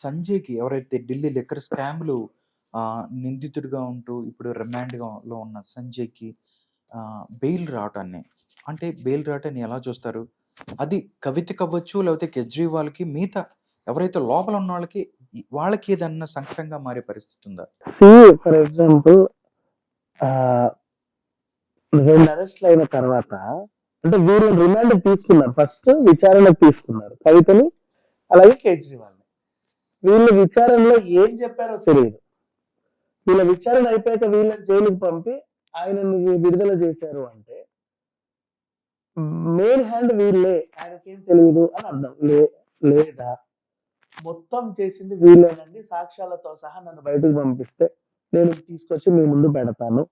సంజయ్‌కి ఎవరైతే ఢిల్లీ లిక్కర్ స్కామ్‌లు నిందితుడిగా ఉంటూ ఇప్పుడు లో ఉన్న సంజయ్‌కి బెయిల్ రావటాన్ని అంటే బెయిల్ రావటాన్ని ఎలా చూస్తారు? అది కవితకవ్వచ్చు, లేకపోతే కేజ్రీవాల్‌కి మిగతా ఎవరైతే లోపల ఉన్నోళ్ళకి వాళ్ళకి ఏదన్నా సంకటంగా మారే పరిస్థితి ఉందా? ఫర్ ఎగ్జాంపుల్ ఆహ్, 2 అరెస్ట్‌లు అయిన తర్వాత అంటే వీళ్ళని రిమాండ్‌కి తీసుకున్నారు. ఫస్ట్ విచారణకు తీసుకున్నారు. కవితని అలాగే కేజ్రీవాల్‌ని. వీళ్ళ విచారణలో ఏం చెప్పారో తెలియదు. వీళ్ళ విచారణ అయిపోయాక వీళ్ళని జైలుకి పంపి ఆయనని విడుదల చేశారు అంటే మెయిన్ హ్యాండ్ వీళ్ళే, ఆయనకేం తెలియదు అని అర్థం. లేదా మొత్తం చేసింది వీళ్ళేనండి, సాక్ష్యాలతో సహా నన్ను బయటకు పంపిస్తే నేను తీసుకొచ్చి మీ ముందు పెడతాను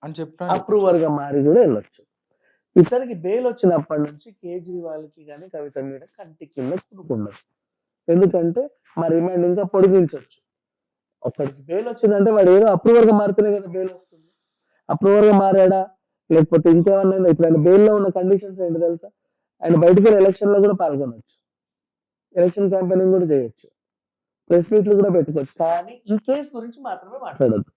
అని చెప్పారు. అప్రూవర్ గా మారి కూడా వెళ్ళొచ్చు. ఇతనికి బెయిల్ వచ్చినప్పటి నుంచి కేజ్రీవాల్కి కానీ కవిత మీద కంటి కింద కునుకున్నారు. ఎందుకంటే మా రిమాండ్ ఇంకా పొడిగించవచ్చు. ఒక్కడికి బెయిల్ వచ్చిందంటే వాడు ఏదో అప్రూవర్ గా మారితేనే కదా బెయిల్ వస్తుంది. అప్రూవర్ గా మారాడా లేకపోతే ఇంకేమన్నా ఇప్పుడు ఆయన బెయిల్లో ఉన్న కండిషన్స్ ఏంటి తెలుసా? ఆయన బయటకు వెళ్ళి ఎలక్షన్ లో కూడా పాల్గొనవచ్చు, ఎలక్షన్ క్యాంపెయినింగ్ కూడా చేయొచ్చు, ప్రెస్ మీట్లు కూడా పెట్టుకోవచ్చు. కానీ ఈ కేసు గురించి మాత్రమే మాట్లాడద్దు.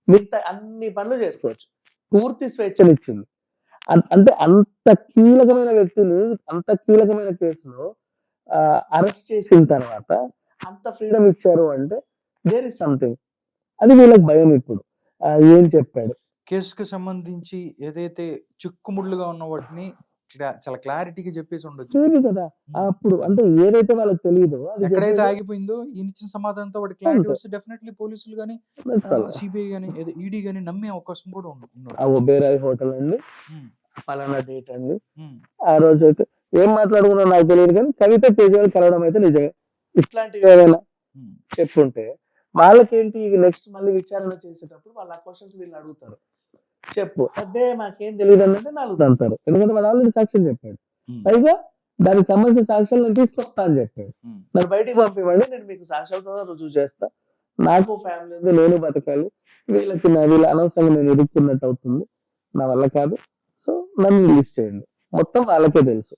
మిగతా అన్ని పనులు చేసుకోవచ్చు. పూర్తి స్వేచ్ఛనిచ్చింది. అంటే అంత కీలకమైన వ్యక్తిని అంత కీలకమైన కేసులో అరెస్ట్ చేసిన తర్వాత అంత ఫ్రీడమ్ ఇచ్చారు అంటే దేర్ ఇస్ సంథింగ్. అది వీళ్ళకి భయం. ఇప్పుడు ఏం చెప్పాడు కేసుకి సంబంధించి ఏదైతే చిక్కుముళ్ళుగా ఉన్న వాటిని చాలా క్లారిటీగా చెప్పేసి ఉండొచ్చు కదా. అప్పుడు అంటే ఏదైతే వాళ్ళకి తెలియదో ఎక్కడైతే ఆగిపోయిందో ఇచ్చిన సమాధానంతో వాటి క్లారిటీ వస్తే డెఫినెట్లీ పోలీసులు గానీ సిబిఐ గానీ ఈడీ గానీ నమ్మే అవకాశం కూడా ఉంది. ఒబేరాయ్ హోటల్ అండి, పలానా డేట్ అండి, ఆ రోజు అయితే ఏం మాట్లాడుకున్నా నాకు తెలియదు కానీ కవిత కేజ్రీవాల్ కలవడం అయితే నిజమే. ఇట్లాంటివి ఏదైనా చెప్పుంటే వాళ్ళకేంటి నెక్స్ట్ మళ్ళీ విచారణ చేసేటప్పుడు వాళ్ళ క్వశ్చన్స్ వీళ్ళు అడుగుతారు. చెప్పు అదే మాకేం తెలియదు అన్నట్టు నాలుగు అంటారు. ఎందుకంటే వాడు ఆల్రెడీ సాక్ష్యం చెప్పాడు. పైగా దానికి సంబంధించిన సాక్ష్యాలు నేను తీసుకొస్తా అని చెప్పాడు. నన్ను బయటికి పంపివ్వండి, నేను మీకు సాక్ష్యాలతో రుజువు చేస్తా, నాకు ఫ్యామిలీ ఉంది, నేను బతకాలి, వీళ్ళకి వీళ్ళ అనవసరంగా నేను ఎదుర్కొన్నట్టు అవుతుంది, నా వల్ల కాదు, సో నన్ను రిలీజ్ చేయండి. మొత్తం వాళ్ళకే తెలుసు.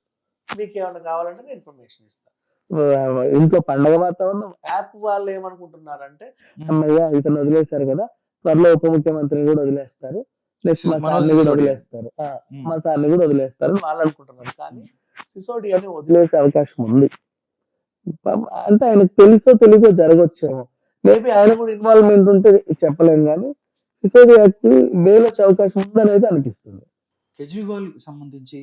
మీకు ఏమైనా కావాలంటే నేను ఇన్ఫర్మేషన్ ఇస్తాను. ఇంట్లో పండగ వాతావరణం. యాప్ వాళ్ళు ఏమనుకుంటున్నారంటే అమ్మయ్య ఇతను వదిలేశారు కదా, త్వరలో ఉప ముఖ్యమంత్రిని కూడా వదిలేస్తారు, నెక్స్ట్ మా సార్ని కూడా వదిలేస్తారు, మా సార్ని కూడా వదిలేస్తారు వాళ్ళు అనుకుంటున్నారు. కానీ సిసోడియాని వదిలేసే అవకాశం ఉంది. అంటే ఆయనకు తెలుసో తెలియకో జరగొచ్చేమో, మేబీ ఆయన కూడా ఇన్వాల్వ్మెంట్ ఉంటే చెప్పలేము. కానీ సిసోడియాకి బెయిల్ వచ్చే అవకాశం ఉందనేది అనిపిస్తుంది. కేజ్రీవాల్ సంబంధించి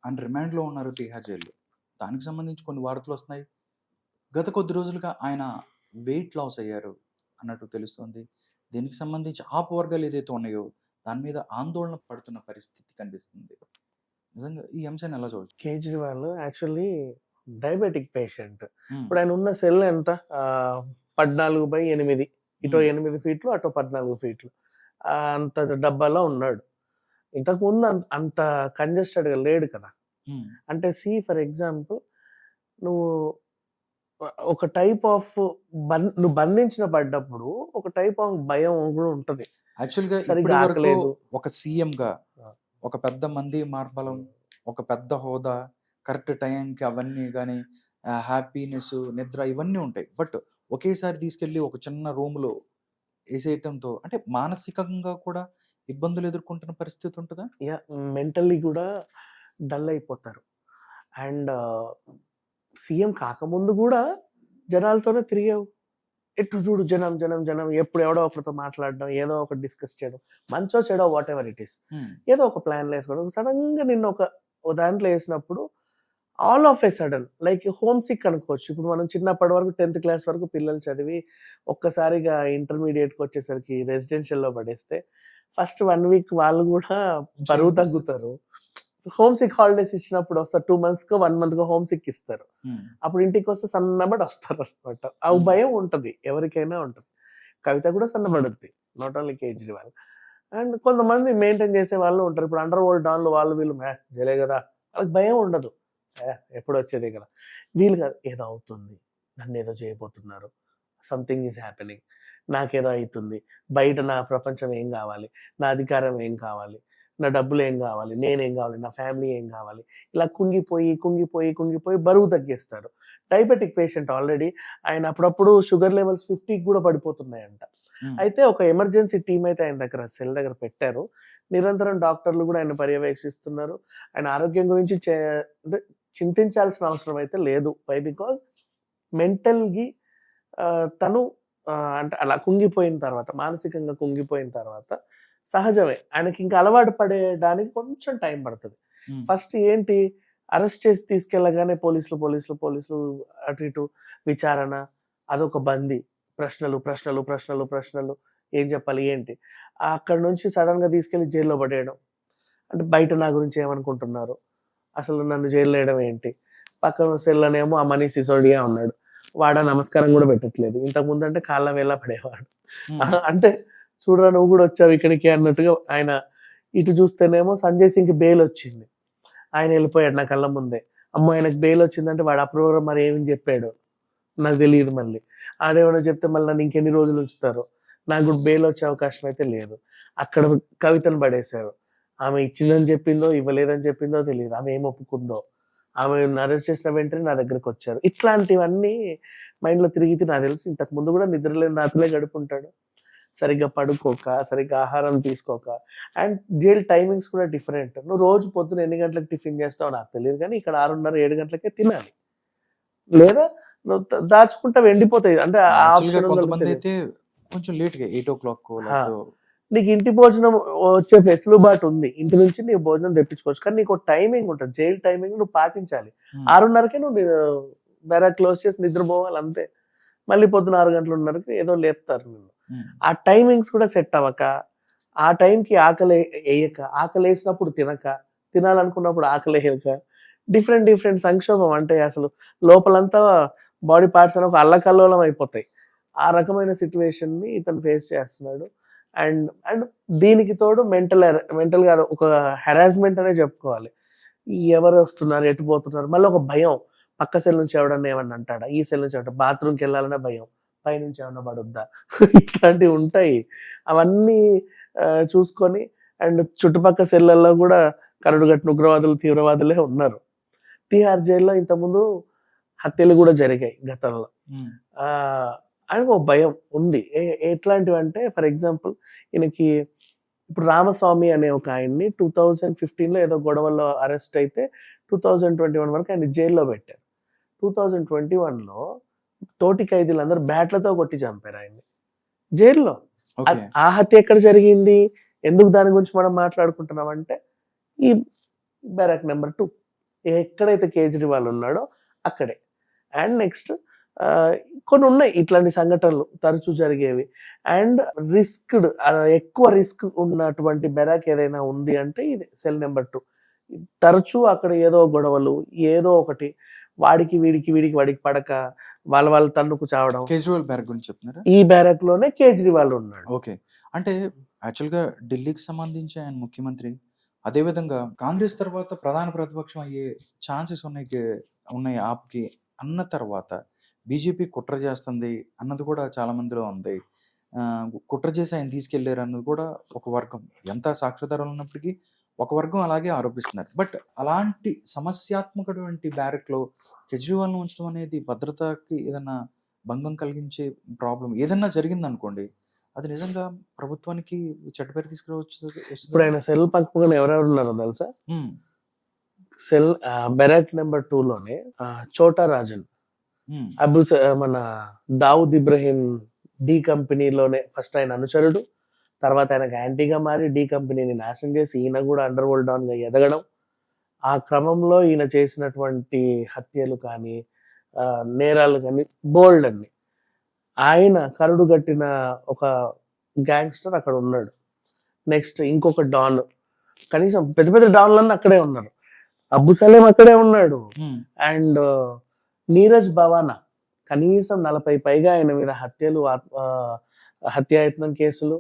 ఆయన రిమాండ్ లో ఉన్నారు తిహార్ జైల్లో. దానికి సంబంధించి కొన్ని వార్తలు వస్తున్నాయి. గత కొద్ది రోజులుగా ఆయన వెయిట్ లాస్ అయ్యారు అన్నట్టు తెలుస్తుంది. దీనికి సంబంధించి ఆపు వర్గాలు ఏదైతే ఉన్నాయో దాని మీద ఆందోళన పడుతున్న పరిస్థితి కనిపిస్తుంది. నిజంగా ఈ అంశాన్ని ఎలా చూడవచ్చు? Kejriwal actually diabetic patient. ఇప్పుడు ఆయన ఉన్న సెల్ ఎంత 14/8, ఇటో 8 ఫీట్లు అటో 14 ఫీట్లు, అంత డబ్బాలో ఉన్నాడు. ఇంతకు ముందు అంత కంజెస్టెడ్ గా లేడు కదా. అంటే ఫర్ ఎగ్జాంపుల్ నువ్వు ఒక టైప్ ఆఫ్ నువ్వు బంధించిన పడ్డప్పుడు ఒక టైప్ ఆఫ్ భయం కూడా ఉంటది. యాక్చువల్గా ఒక సీఎం గా ఒక పెద్ద మంది మార్బలం, ఒక పెద్ద హోదా, కరెక్ట్ టైంకి అవన్నీ కానీ హ్యాపీనెస్, నిద్ర ఇవన్నీ ఉంటాయి. బట్ ఒకేసారి తీసుకెళ్ళి ఒక చిన్న రూమ్లో వేసేయటంతో అంటే మానసికంగా కూడా ఇబ్బందులు ఎదుర్కొంటున్న పరిస్థితి ఉంటుందా? మెంటల్లీ కూడా డల్ అయిపోతారు. అండ్ సీఎం కాకముందు కూడా జనాలతోనే తిరిగావు. ఎటు చూడు జనం జనం జనం, ఎప్పుడు ఎవడో ఒకరితో మాట్లాడడం, ఏదో ఒకటి డిస్కస్ చేయడం, మంచో చెడో వాట్ ఎవర్ ఇట్ ఈస్, ఏదో ఒక ప్లాన్ వేసుకోవడం. సడన్ గా నిన్న ఒక దాంట్లో వేసినప్పుడు all of a sudden like homesick అనుకోవచ్చు. ఇప్పుడు మనం చిన్నప్పటి వరకు 10th క్లాస్ వరకు పిల్లలు చదివి ఒక్కసారిగా ఇంటర్మీడియట్కి వచ్చేసరికి రెసిడెన్షియల్లో పడేస్తే ఫస్ట్ 1 వీక్ వాళ్ళు కూడా బరువు తగ్గుతారు. హోమ్ సిక్ హాలిడేస్ ఇచ్చినప్పుడు వస్తారు, 2 months కో 1 month కో హోమ్ సిక్ ఇస్తారు. అప్పుడు ఇంటికి వస్తే సన్నబడి వస్తారు అనమాట. ఆ భయం ఉంటది, ఎవరికైనా ఉంటది. కవిత కూడా సన్నబడుద్ది, నాట్ ఓన్లీ కేజ్రీవాల్. అండ్ కొంతమంది మెయింటైన్ చేసే వాళ్ళు ఉంటారు. ఇప్పుడు అండర్ వరల్డ్ డాన్లు వాళ్ళు వీళ్ళు జలే కదా, వాళ్ళకి భయం ఉండదు, ఎప్పుడు వచ్చేదే కదా. వీళ్ళు కాదు, ఏదో అవుతుంది, నన్ను ఏదో చేయబోతున్నారు, సంథింగ్ ఈజ్ హ్యాపెనింగ్, నాకేదో అవుతుంది, బయట నా ప్రపంచం ఏం కావాలి, నా అధికారం ఏం కావాలి, నా డబ్బులు ఏం కావాలి, నేనేం కావాలి, నా ఫ్యామిలీ ఏం కావాలి, ఇలా కుంగిపోయి కుంగిపోయి కుంగిపోయి బరువు తగ్గిస్తారు. డయాబెటిక్ పేషెంట్ ఆల్రెడీ, ఆయన అప్పుడప్పుడు షుగర్ లెవెల్స్ 50కి కూడా పడిపోతున్నాయంట. అయితే ఒక ఎమర్జెన్సీ టీం అయితే ఆయన దగ్గర సెల్ దగ్గర పెట్టారు. నిరంతరం డాక్టర్లు కూడా ఆయన పర్యవేక్షిస్తున్నారు. ఆయన ఆరోగ్యం గురించి అంటే చింతించాల్సిన అవసరం అయితే లేదు. వై బికాజ్ మెంటల్‌గి తను అంటే అలా కుంగిపోయిన తర్వాత, మానసికంగా కుంగిపోయిన తర్వాత సహజమే. ఆయనకి ఇంకా అలవాటు పడేయడానికి కొంచెం టైం పడుతుంది. ఫస్ట్ ఏంటి, అరెస్ట్ చేసి తీసుకెళ్ళగానే పోలీసులు అటు ఇటు విచారణ, అదొక బందీ, ప్రశ్నలు ఏం చెప్పాలి ఏంటి. అక్కడ నుంచి సడన్ గా తీసుకెళ్లి జైల్లో పడేయడం. అంటే బయట నా గురించి ఏమనుకుంటున్నారు, అసలు నన్ను జైల్లో వేయడం ఏంటి. పక్కన సెల్లనేమో ఆ మనీ సిసోడియా ఉన్నాడు, వాడ నమస్కారం కూడా పెట్టట్లేదు. ఇంతకు ముందు అంటే కాళ్ళ వేళ పడేవాడు. అంటే చూడరా నువ్వు కూడా వచ్చావు ఇక్కడికి అన్నట్టుగా ఆయన. ఇటు చూస్తేనేమో సంజయ్ సింగ్ బెయిల్ వచ్చింది, ఆయన వెళ్ళిపోయాడు నా కళ్ళ ముందే. అమ్మో ఆయనకు బెయిల్ వచ్చిందంటే వాడు అప్రూవర్ మరి ఏమని చెప్పాడు నాకు తెలియదు. మళ్ళీ ఆడేమన్నా చెప్తే మళ్ళీ నన్ను ఇంకెన్ని రోజులు ఉంచుతారు. నాకు కూడా బెయిల్ వచ్చే అవకాశం అయితే లేదు. అక్కడ కవితను పడేశారు. ఆమె ఇచ్చిందని చెప్పిందో ఇవ్వలేదని చెప్పిందో తెలియదు, ఆమె ఏం ఒప్పుకుందో. ఆమె అరెస్ట్ చేసిన వెంటనే నా దగ్గరకు వచ్చారు. ఇట్లాంటివన్నీ మైండ్ లో తిరిగితే నాకు తెలిసి ఇంతకు ముందు కూడా నిద్రలేని రాత్రులే గడుపుంటాడు, సరిగ్గా పడుకోక, సరిగ్గా ఆహారం తీసుకోక. అండ్ జైల్ టైమింగ్స్ కూడా డిఫరెంట్. నువ్వు రోజు పొద్దున ఎన్ని గంటలకు టిఫిన్ చేస్తావు నాకు తెలియదు, కానీ ఇక్కడ 6:30, 7 గంటలకే తినాలి. లేదా నువ్వు దాచుకుంటా ఎండిపోతాయి. అంటే కొంతమంది అయితే కొంచెం లేట్ గా 8 o'clock నీకు ఇంటి భోజనం వచ్చే వెసులుబాటు ఉంది, ఇంటి నుంచి నీకు భోజనం తెప్పించుకోవచ్చు. కానీ నీకు టైమింగ్ ఉంటుంది, జైలు టైమింగ్ నువ్వు పాటించాలి. 6:30కే నువ్వు బెరాక్ క్లోజ్ చేసి నిద్రపోవాలి అంతే. మళ్ళీ పొద్దున 6 గంటలున్నరకి ఏదో లేపుతారు నిన్ను. ఆ టైమింగ్స్ కూడా సెట్ అవ్వక, ఆ టైంకి ఆకలి వేయక, ఆకలి వేసినప్పుడు తినక, తినాలనుకున్నప్పుడు ఆకలి వేయక, డిఫరెంట్ సంక్షోభం. అంటే అసలు లోపలంతా బాడీ పార్ట్స్ అని ఒక అల్లకల్లోలం అయిపోతాయి. ఆ రకమైన సిచ్యువేషన్ ని ఇతను ఫేస్ చేస్తున్నాడు. అండ్ దీనికి తోడు మెంటల్ గా ఒక హెరాస్మెంట్ అనే చెప్పుకోవాలి. ఎవరు వస్తున్నారు, ఎటు పోతున్నారు, మళ్ళీ ఒక భయం. పక్క సెల్ నుంచి ఎవడన్నా ఏమన్నా అంటాడా, ఈ సెల్ నుంచి ఎవడ బాత్రూమ్కి వెళ్ళాలనే భయం, పైనుంచి ఏమన్నా పడుద్దా, ఇట్లాంటివి ఉంటాయి. అవన్నీ చూసుకొని, అండ్ చుట్టుపక్కల సెల్లలో కూడా కరడుగట్టిన ఉగ్రవాదులు, తీవ్రవాదులే ఉన్నారు. తిహార్ జైల్లో ఇంతకుముందు హత్యలు కూడా జరిగాయి గతంలో. ఆయనకు ఒక భయం ఉంది. ఎట్లాంటివి అంటే, ఫర్ ఎగ్జాంపుల్ ఈయనకి ఇప్పుడు రామస్వామి అనే ఒక ఆయన్ని 2015లో ఏదో గొడవల్లో అరెస్ట్ అయితే 2021 వరకు ఆయన జైల్లో పెట్టారు. 2021లో తోటి ఖైదీలందరూ బ్యాట్లతో కొట్టి చంపారు ఆయన్ని జైల్లో. ఆ హత్య ఎక్కడ జరిగింది, ఎందుకు దాని గురించి మనం మాట్లాడుకుంటున్నాం అంటే, ఈ బ్యారక్ నెంబర్ 2 ఎక్కడైతే కేజ్రీవాల్ ఉన్నాడో అక్కడే. అండ్ నెక్స్ట్ కొన్ని ఉన్నాయి ఇట్లాంటి సంఘటనలు తరచూ జరిగేవి. అండ్ ఎక్కువ రిస్క్ ఉన్నటువంటి బెరాక్ ఏదైనా ఉంది అంటే ఇది సెల్ నెంబర్ 2. తరచూ అక్కడ ఏదో గొడవలు, ఏదో ఒకటి, వాడికి పడక వాళ్ళ తన్నుకు చావడం. కేజ్రీవాల్ బ్యారక్ గురించి చెప్తున్నారా? ఈ బ్యారక్ లోనే కేజ్రీవాల్ ఉన్నాడు. ఓకే, అంటే యాక్చువల్ గా ఢిల్లీకి సంబంధించి ఆయన ముఖ్యమంత్రి, అదేవిధంగా కాంగ్రెస్ తర్వాత ప్రధాన ప్రతిపక్షం అయ్యే ఛాన్సెస్ ఉన్నాయి ఆప్కి అన్న తర్వాత బీజేపీ కుట్ర చేస్తుంది అన్నది కూడా చాలా మందిలో ఉంది. కుట్ర చేసి ఆయన తీసుకెళ్లారు అన్నది కూడా ఒక వర్గం, ఎంత సాక్ష్యాధారాలు ఉన్నప్పటికీ ఒక వర్గం అలాగే ఆరోపిస్తున్నారు. బట్ అలాంటి సమస్యాత్మకటువంటి బ్యారక్ లో కేజ్రీవాల్ను ఉంచడం అనేది భద్రతకి ఏదైనా భంగం కలిగించే ప్రాబ్లం ఏదన్నా జరిగింది అనుకోండి, అది నిజంగా ప్రభుత్వానికి చెడ్డ పేరు తీసుకురావచ్చు. ఇప్పుడు ఆయన సెల్ పక్కన ఎవరెవరు ఉన్నారో తెలుసా? సెల్ బెరాక్ నెంబర్ 2లోనే చోటా రాజన్, మన దావుద్ ఇబ్రహీం డి కంపెనీలోనే ఫస్ట్ ఆయన అనుచరుడు, తర్వాత ఆయనకు యాంటీగా మారి డి కంపెనీని నాశనం చేసి ఈయన కూడా అండర్ వరల్డ్ డాన్ గా ఎదగడం. ఆ క్రమంలో ఈయన చేసినటువంటి హత్యలు కానీ నేరాలు కానీ బోల్డ్ అన్ని. ఆయన కరుడు గట్టిన ఒక గ్యాంగ్స్టర్ అక్కడ ఉన్నాడు. నెక్స్ట్ ఇంకొక డాన్, కనీసం పెద్ద పెద్ద డాన్లన్నీ అక్కడే ఉన్నారు. అబ్బు సలీం అక్కడే ఉన్నాడు. అండ్ నీరజ్ భవానా కనీసం 40 పైగా ఆయన మీద హత్యలు, హత్యాయత్నం కేసులు,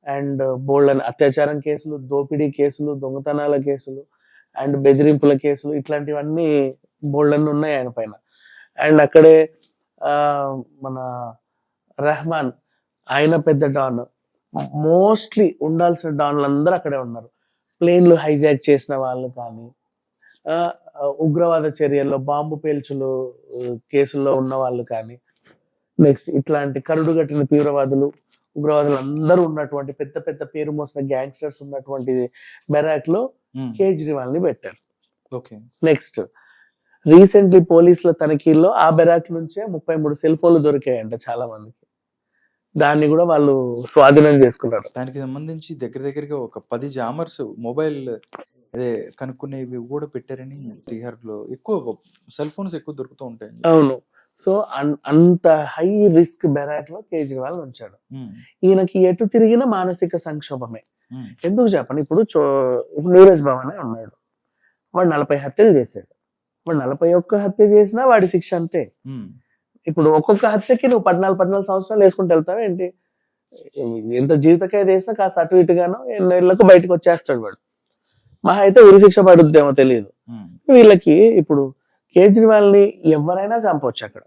అండ్ బోల్డ్ అత్యాచారం కేసులు, దోపిడీ కేసులు, దొంగతనాల కేసులు, అండ్ బెదిరింపుల కేసులు, ఇట్లాంటివన్నీ బోల్డ్ అన్ని ఉన్నాయి ఆయన పైన. అండ్ అక్కడే మన రెహమాన్, ఆయన పెద్ద డాన్. మోస్ట్లీ ఉండాల్సిన డాన్లు అందరూ అక్కడే ఉన్నారు. ప్లేన్లు హైజాక్ చేసిన వాళ్ళు కానీ, ఉగ్రవాద చర్యల్లో బాంబు పేల్చులు కేసుల్లో ఉన్న వాళ్ళు కానీ, నెక్స్ట్ ఇట్లాంటి కరుడుగట్టిన తీవ్రవాదులు, ఉగ్రవాదులు అందరూ ఉన్నటువంటి పెద్ద పెద్ద పేరు మోసిన గ్యాంగ్స్టర్స్ ఉన్నటువంటి బెరాక్ లో కేజ్రీవాల్ ని పెట్టారు. ఓకే. నెక్స్ట్ రీసెంట్లీ పోలీసుల తనిఖీల్లో ఆ బెరాక్ నుంచే 33 సెల్ ఫోన్లు దొరికాయంట చాలా మందికి. దాన్ని కూడా వాళ్ళు స్వాధీనం చేసుకున్నారు. దానికి సంబంధించి దగ్గరగా ఒక 10 జామర్స్ మొబైల్ అదే కనుక్కునేవి కూడా పెట్టారని తిహార్లో. ఎక్కువ సెల్ ఫోన్స్ ఎక్కువ దొరుకుతూ ఉంటాయి. అవును. సో అంత హై రిస్క్ బెరాక్ లో కేజ్రీవాల్ ఉంచాడు. ఈయనకి ఎటు తిరిగిన మానసిక సంక్షోభమే. ఎందుకు చెప్పండి, ఇప్పుడు నీరజ్ భవన్ ఉన్నాడు, వాడు 40 హత్యలు చేశాడు. వాడు 41 హత్య చేసినా వాడి శిక్ష అంతే. ఇప్పుడు ఒక్కొక్క హత్యకి నువ్వు 14 సంవత్సరాలు వేసుకుంటూ వెళ్తావు ఏంటి? ఎంత జీవితకైదు వేసినా కాస్త అటు ఇటుగానో ఎన్నేళ్లకు బయటకు వచ్చేస్తాడు వాడు. మహా అయితే ఉరి శిక్ష పడుద్దేమో తెలియదు. వీళ్ళకి ఇప్పుడు కేజ్రీవాల్ ని ఎవరైనా చంపవచ్చు అక్కడ.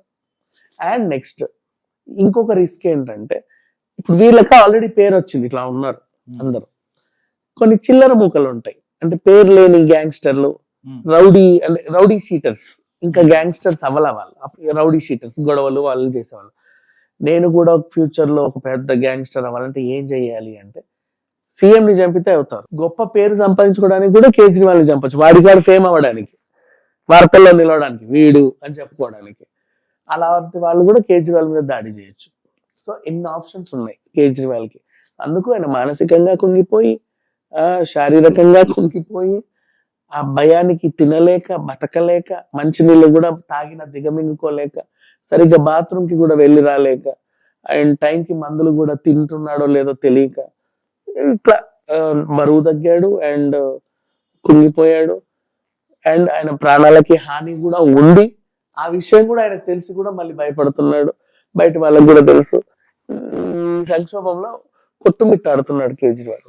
అండ్ నెక్స్ట్ ఇంకొక రిస్క్ ఏంటంటే, ఇప్పుడు వీళ్ళకి ఆల్రెడీ పేరు వచ్చింది, ఇట్లా ఉన్నారు అందరూ. కొన్ని చిల్లర మూకలు ఉంటాయి, అంటే పేరు లేని గ్యాంగ్స్టర్లు, రౌడీ షీటర్స్, ఇంకా గ్యాంగ్స్టర్స్ అవ్వాల వాళ్ళు, రౌడీ షీటర్స్ గొడవలు వాళ్ళు చేసేవాళ్ళు. నేను కూడా ఫ్యూచర్ లో ఒక పెద్ద గ్యాంగ్స్టర్ అవ్వాలంటే ఏం చెయ్యాలి అంటే, సీఎం ని చంపితే అవుతారు. గొప్ప పేరు సంపాదించుకోవడానికి కూడా కేజ్రీవాల్ ని చంపచ్చు, వాడికి వాడు ఫేమ్ అవ్వడానికి, వార్తల్లో నిలవడానికి, వీడు అని చెప్పుకోవడానికి. అలాంటి వాళ్ళు కూడా కేజ్రీవాల్ మీద దాడి చేయొచ్చు. సో ఎన్ని ఆప్షన్స్ ఉన్నాయి కేజ్రీవాల్ కి. అందుకు ఆయన మానసికంగా కుంగిపోయి, శారీరకంగా కుంగిపోయి, ఆ భయానికి తినలేక, బతకలేక, మంచినీళ్ళు కూడా తాగిన దిగమింగుకోలేక, సరిగ్గా బాత్రూమ్ కి కూడా వెళ్ళి రాలేక, అండ్ టైంకి మందులు కూడా తింటున్నాడో లేదో తెలియక ఇట్లా బరువు తగ్గాడు అండ్ కుంగిపోయాడు. అండ్ ఆయన ప్రాణాలకి హాని కూడా ఉంది, ఆ విషయం కూడా ఆయనకు తెలిసి కూడా మళ్ళీ భయపడుతున్నాడు. బయట వాళ్ళకి కూడా తెలుసు. సంక్షోభంలో కొట్టుమిట్టాడుతున్నాడు కేజ్రీవాల్.